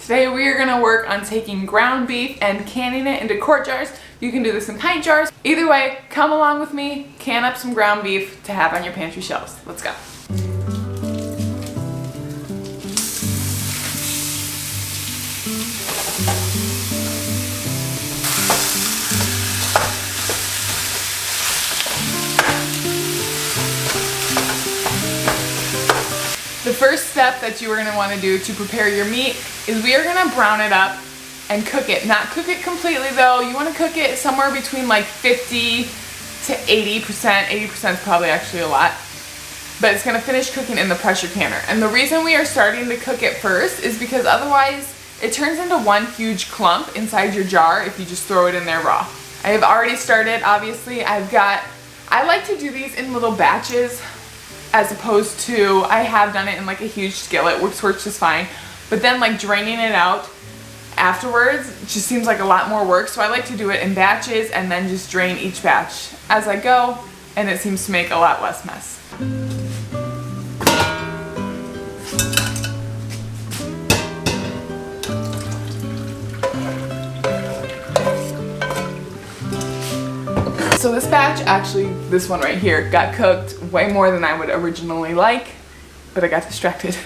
Today we are gonna work on taking ground beef and canning it into quart jars. You can do this in pint jars. Either way, come along with me, can up some ground beef to have on your pantry shelves. Let's go. The first step that you are going to want to do to prepare your meat is we are going to brown it up and cook it. Not cook it completely though. You want to cook it somewhere between like 50 to 80%. 80% is probably actually a lot. But it's going to finish cooking in the pressure canner. And the reason we are starting to cook it first is because otherwise it turns into one huge clump inside your jar if you just throw it in there raw. I have already started, obviously. I like to do these in little batches, as opposed to, I have done it in like a huge skillet, which works just fine. But then like draining it out afterwards just seems like a lot more work. So I like to do it in batches and then just drain each batch as I go, and it seems to make a lot less mess. So this batch, actually this one right here, got cooked way more than I would originally like, but I got distracted.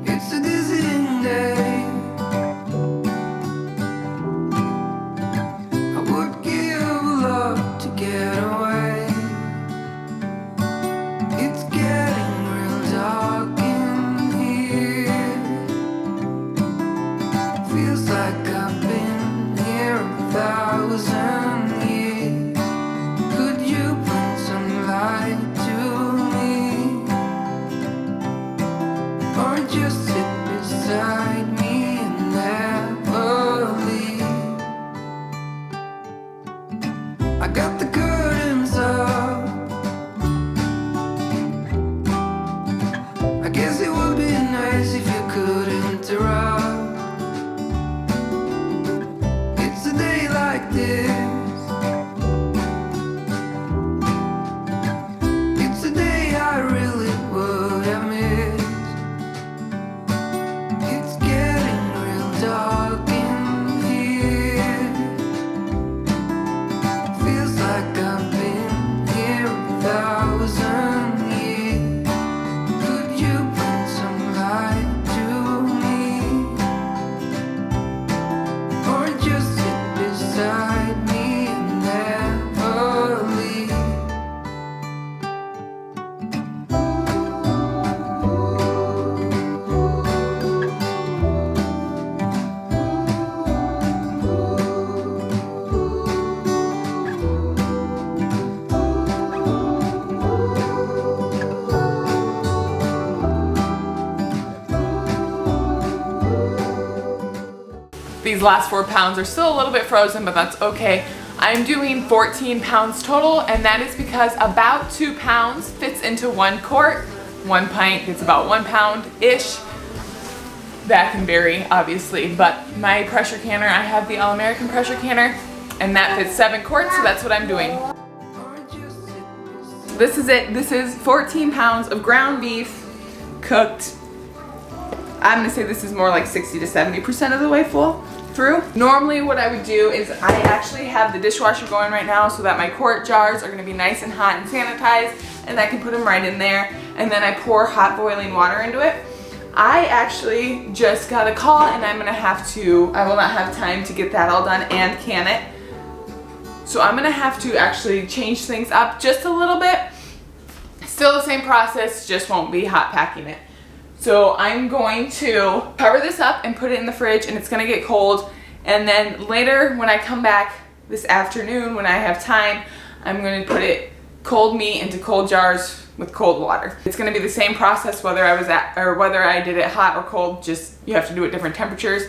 It's a dizzying day. I would give a lot to get away. It's getting real dark in here. Feels like I've been here 1,000 years. Could you bring some light to me? Or just sit beside me and never leave. I got the curtains up. I guess it would be nice if you could interrupt. It's a day like this. It's a day I really would have missed. It's getting real dark in here. Feels like I've been here 1,000 years. Could you bring some light to me? Or just sit beside me and never leave? These last 4 pounds are still a little bit frozen, but that's okay. I'm doing 14 pounds total, and that is because about 2 pounds fits into 1 quart. 1 pint gets about 1 pound-ish. That can vary, obviously, but my pressure canner, I have the All-American pressure canner, and that fits 7 quarts, so that's what I'm doing. This is it. This is 14 pounds of ground beef cooked. I'm gonna say this is more like 60 to 70% of the way full through. Normally what I would do is I actually have the dishwasher going right now so that my quart jars are gonna be nice and hot and sanitized, and I can put them right in there, and then I pour hot boiling water into it. I actually just got a call, and I will not have time to get that all done and can it. So I'm gonna have to actually change things up just a little bit. Still the same process, just won't be hot packing it. So I'm going to cover this up and put it in the fridge, and it's gonna get cold. And then later when I come back this afternoon, when I have time, I'm gonna put cold meat into cold jars with cold water. It's gonna be the same process whether I did it hot or cold, just you have to do it different temperatures,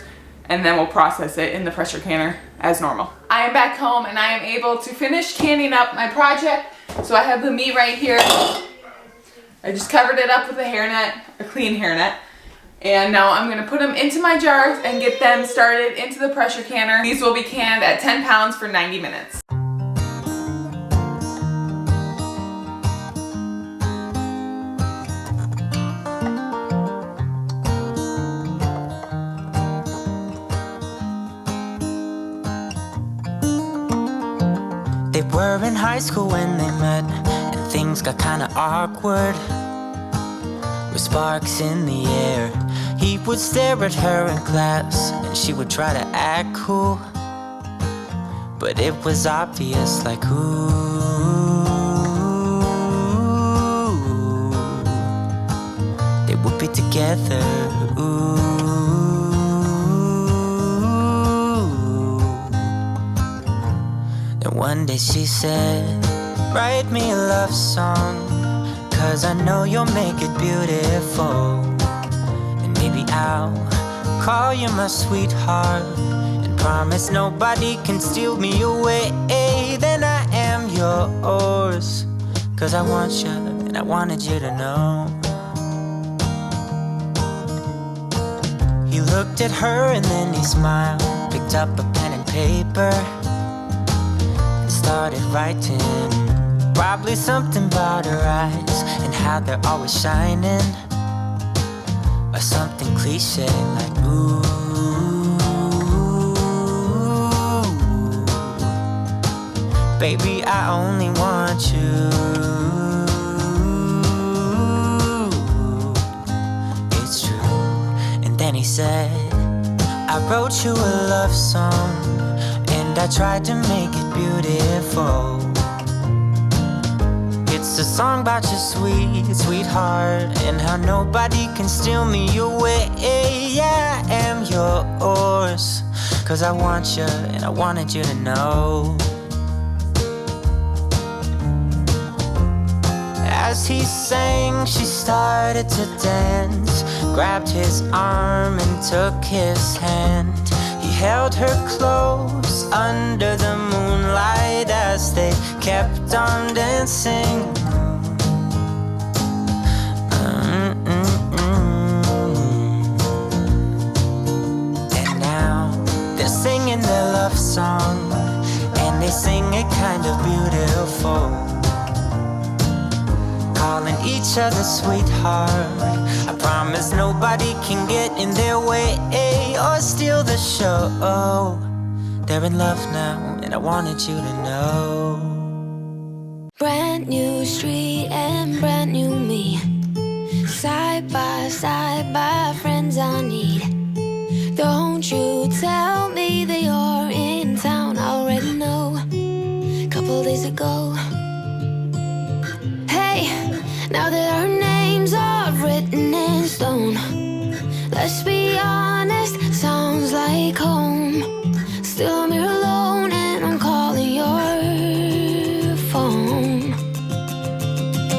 and then we'll process it in the pressure canner as normal. I am back home and I am able to finish canning up my project. So I have the meat right here. I just covered it up with a hairnet, a clean hairnet. And now I'm gonna put them into my jars and get them started into the pressure canner. These will be canned at 10 pounds for 90 minutes. They were in high school when they met, and things got kinda awkward. With sparks in the air, he would stare at her in class, and she would try to act cool. But it was obvious, like, ooh, they would be together, ooh. One day she said, write me a love song, 'cause I know you'll make it beautiful. And maybe I'll call you my sweetheart, and promise nobody can steal me away. Then I am yours, 'cause I want you, and I wanted you to know. He looked at her and then he smiled, picked up a pen and paper, started writing. Probably something about her eyes and how they're always shining, or something cliche like ooh. Baby, I only want you. It's true. And then he said, I wrote you a love song, and I tried to make it beautiful. It's a song about your sweet, sweetheart, and how nobody can steal me away. Yeah, I am yours, 'cause I want you, and I wanted you to know. As he sang, she started to dance, grabbed his arm and took his hand. He held her close under the moonlight as they kept on dancing. And now they're singing their love song, and they sing it kind of beautiful, calling each other sweetheart. I promise nobody can get in their way or steal the show. They're in love now, and I wanted you to know. Brand new street and brand new me, side by friends I need. Don't you tell me that you're in town, I already know. Couple days ago, hey, now that our names are written in stone, let's be honest, sounds like home. Still I'm here alone and I'm calling your phone.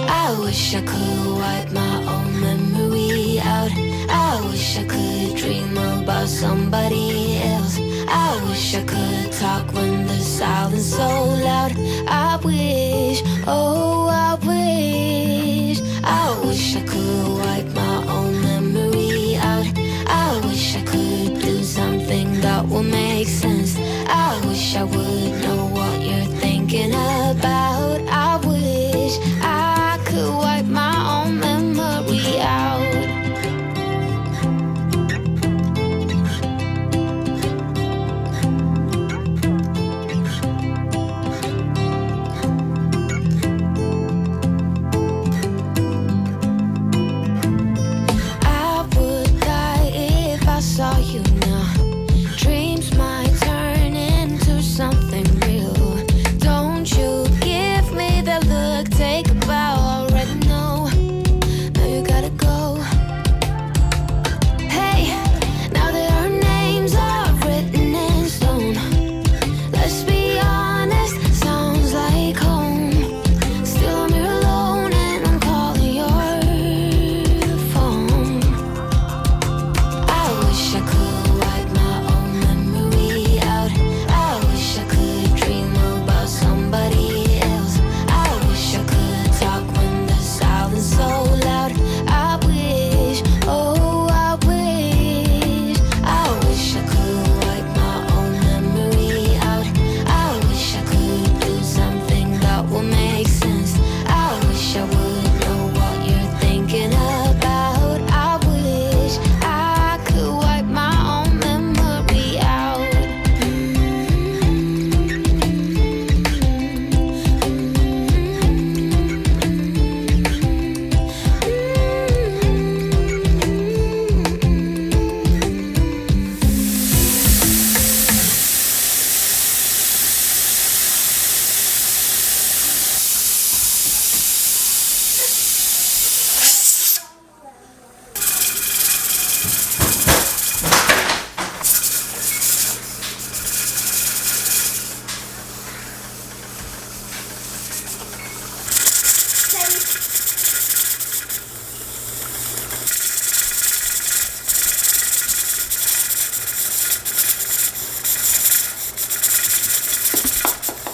I wish I could wipe my own memory out. I wish I could dream about somebody else. I wish I could talk when the silence so loud. I wish, oh I wish. I wish I could wipe my own memory out. I wish I could do something that will make sense. I wish I would know what you're thinking about. I wish I could wipe my own memory out.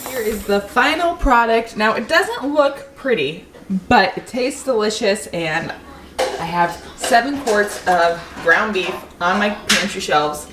Here is the final product. Now it doesn't look pretty, but it tastes delicious, and I have 7 quarts of ground beef on my pantry shelves.